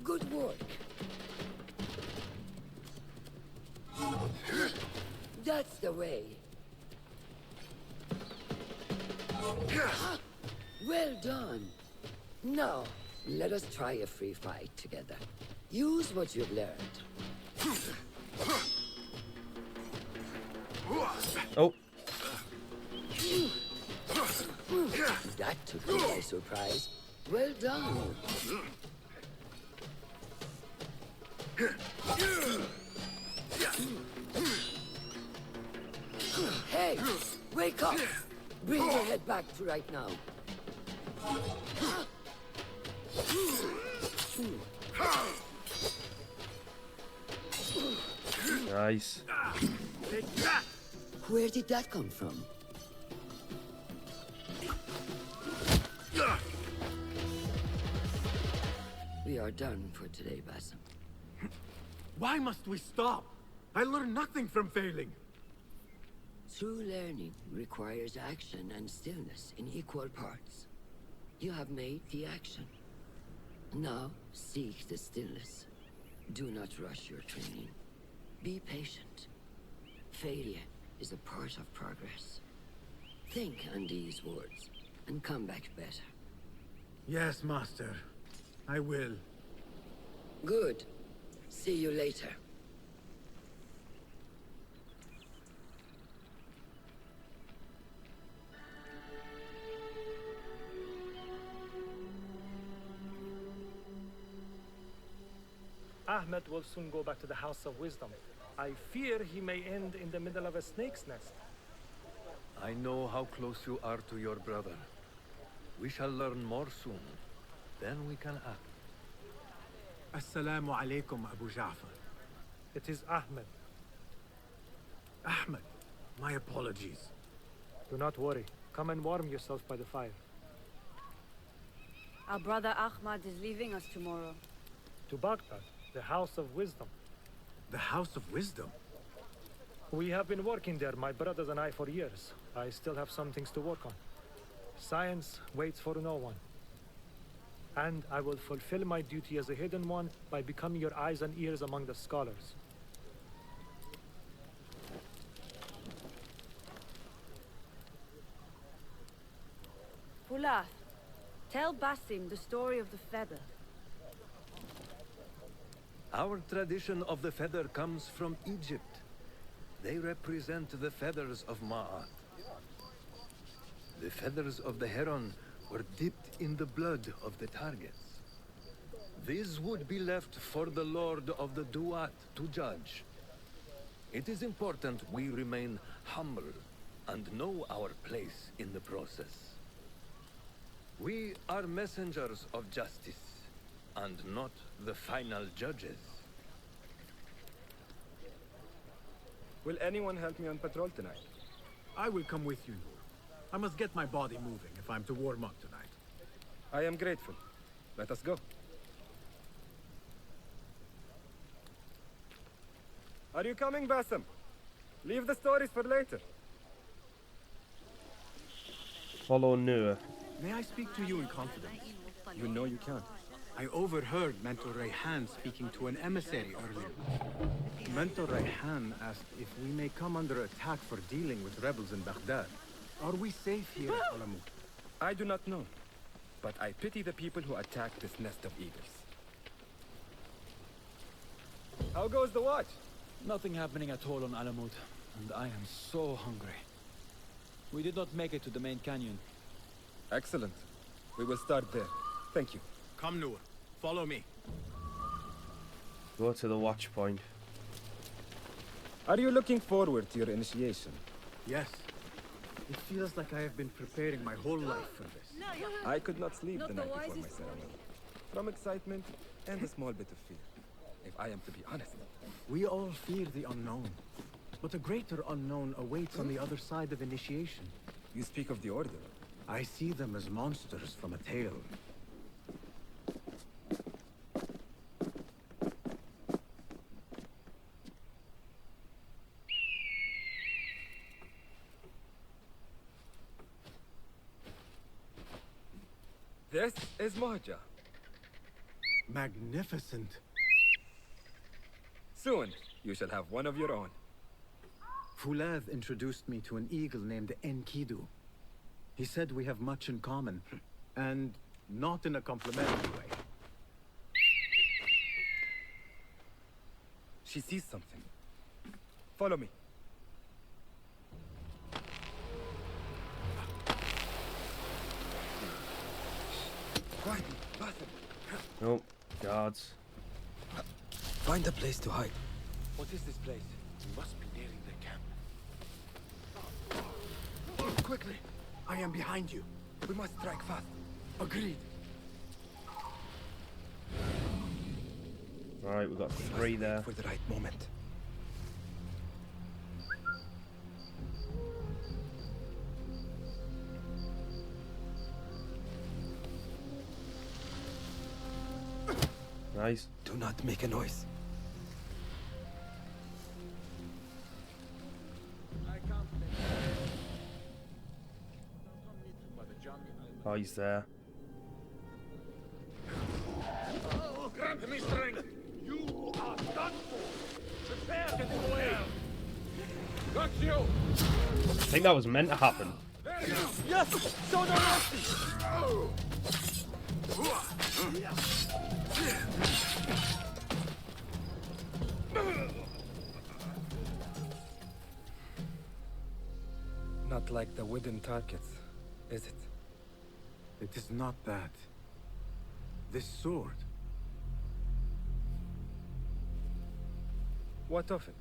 Good work. That's the way. Well done. Now, let us try a free fight together. Use what you've learned. Oh. That took me by surprise. Well done. Hey, wake up! Bring your head back to right now. Nice. Where did that come from? We are done for today, Basim. Why must we stop? I learned nothing from failing. True learning requires action and stillness in equal parts. You have made the action. Now, seek the stillness. Do not rush your training. Be patient. Failure is a part of progress. Think on these words, and come back better. Yes, Master. I will. Good. See you later. Ahmed will soon go back to the House of Wisdom. I fear he may end in the middle of a snake's nest. I know how close you are to your brother. We shall learn more soon. Then we can act. Assalamu alaikum, Abu Ja'far. It is Ahmed. Ahmed, my apologies. Do not worry. Come and warm yourself by the fire. Our brother Ahmad is leaving us tomorrow. To Baghdad, the House of Wisdom. The House of Wisdom? We have been working there, my brothers and I, for years. I still have some things to work on. Science waits for no one. And I will fulfill my duty as a hidden one by becoming your eyes and ears among the scholars. Fullah, tell Basim the story of the feather. Our tradition of the feather comes from Egypt. They represent the feathers of Ma'at. The feathers of the heron were dipped in the blood of the targets. These would be left for the Lord of the Duat to judge. It is important we remain humble and know our place in the process. We are messengers of justice, and not the final judges. Will anyone help me on patrol tonight? I will come with you, Noor. I must get my body moving if I'm to warm up tonight. I am grateful. Let us go. Are you coming, Basim? Leave the stories for later. Follow Noor. May I speak to you in confidence? You know you can. I overheard Mentor Rayhan speaking to an emissary earlier. Mentor Rayhan asked if we may come under attack for dealing with rebels in Baghdad. Are we safe here at Alamut? I do not know, but I pity the people who attack this nest of eagles. How goes the watch? Nothing happening at all on Alamut, and I am so hungry. We did not make it to the main canyon. Excellent. We will start there. Thank you. Come, Noor. Follow me. Go to the watch point. Are you looking forward to your initiation? Yes. It feels like I have been preparing my whole life for this. I could not sleep the night before my ceremony. From excitement and a small bit of fear, if I am to be honest. We all fear the unknown, but a greater unknown awaits on the other side of initiation. You speak of the Order. I see them as monsters from a tale. This is Mahja. Magnificent. Soon, you shall have one of your own. Fulad introduced me to an eagle named Enkidu. He said we have much in common, and not in a complimentary way. She sees something. Follow me. Quiet, Basim. Oh, guards. Find a place to hide. What is this place? We must be nearing the camp. Quickly! I am behind you. We must strike fast. Agreed. Alright, we've got 3 there. For the right moment. Nice. Do not make a noise. Oh, he's there. Oh, grant me strength! You are done for! Prepare to do well! Got you! I think that was meant to happen. Yes! So no mercy! Not like the wooden targets, is it? It is not that. This sword. What of it?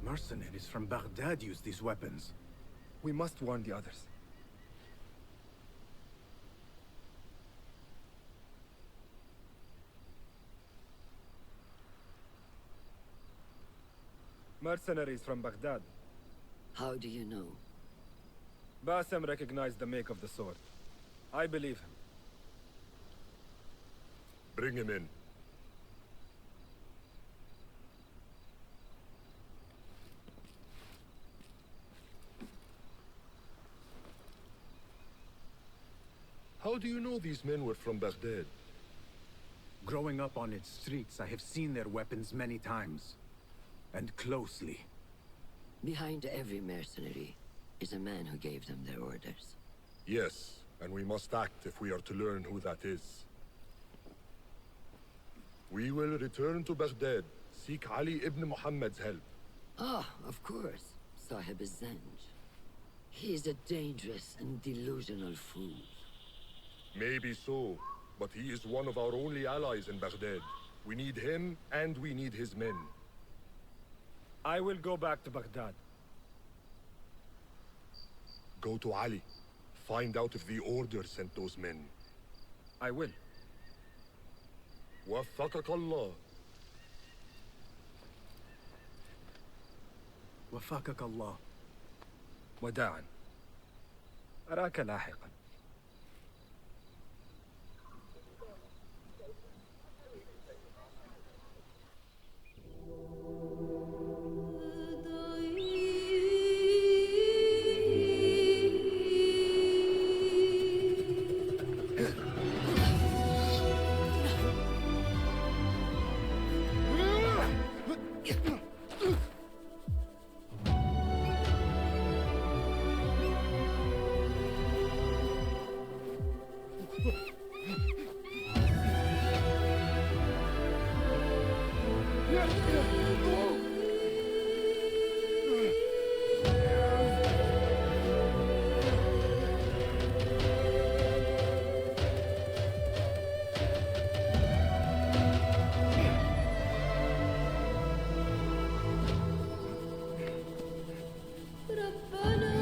Mercenaries from Baghdad use these weapons. We must warn the others. Mercenaries from Baghdad. How do you know? Basim recognized the make of the sword. I believe him. Bring him in. How do you know these men were from Baghdad? Growing up on its streets, I have seen their weapons many times. And closely. Behind every mercenary is a man who gave them their orders. Yes, and we must act if we are to learn who that is. We will return to Baghdad, seek Ali ibn Muhammad's help. Ah, of course. Sahib Zanj. He is a dangerous and delusional fool. Maybe so, but he is one of our only allies in Baghdad. We need him, and we need his men. I will go back to Baghdad. Go to Ali. Find out if the Order sent those men. I will. وفقك الله. وفقك الله. وداعا. أراك لاحقا. ربنا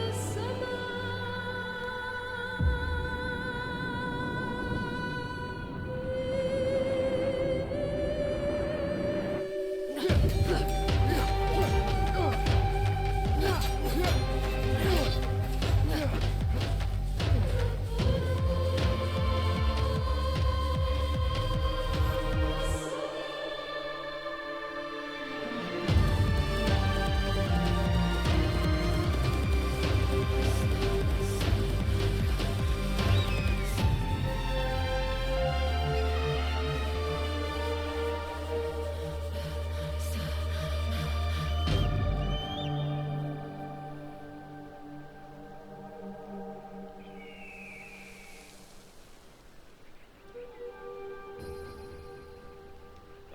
السماء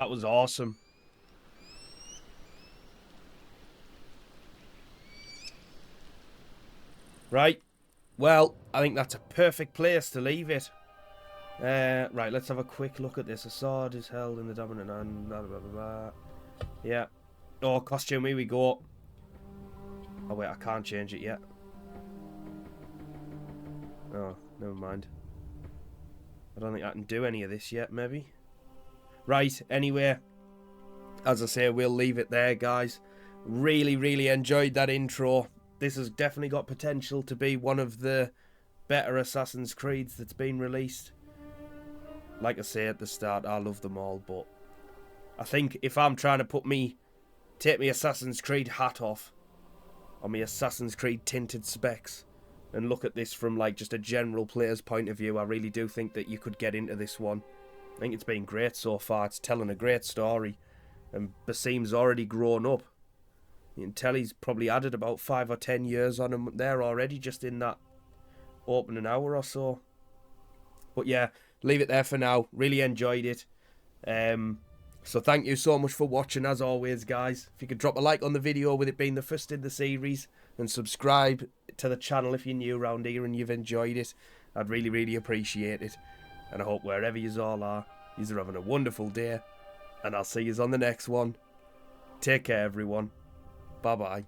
That was awesome. Right. Well, I think that's a perfect place to leave it. Right, let's have a quick look at this. A sword is held in the dominant hand. Blah, blah, blah, blah. Yeah. Oh, costume, here we go. Oh, wait, I can't change it yet. Oh, never mind. I don't think I can do any of this yet, maybe. Right, anyway. As I say, we'll leave it there, guys. Really, really enjoyed that intro. This has definitely got potential to be one of the better Assassin's Creeds that's been released. Like I say at the start, I love them all, but I think if I'm trying to take me Assassin's Creed hat off, or me Assassin's Creed tinted specs, and look at this from like just a general player's point of view, I really do think that you could get into this one. I think it's been great so far. It's telling a great story, and Basim's already grown up. You can tell he's probably added about 5 or 10 years on him there already, just in that opening hour or so. But yeah, leave it there for now. Really enjoyed it. So thank you so much for watching, as always, guys. If you could drop a like on the video with it being the first in the series, and subscribe to the channel if you're new around here and you've enjoyed it, I'd really, really appreciate it. And I hope wherever you all are, you're having a wonderful day, and I'll see you on the next one. Take care, everyone. Bye-bye.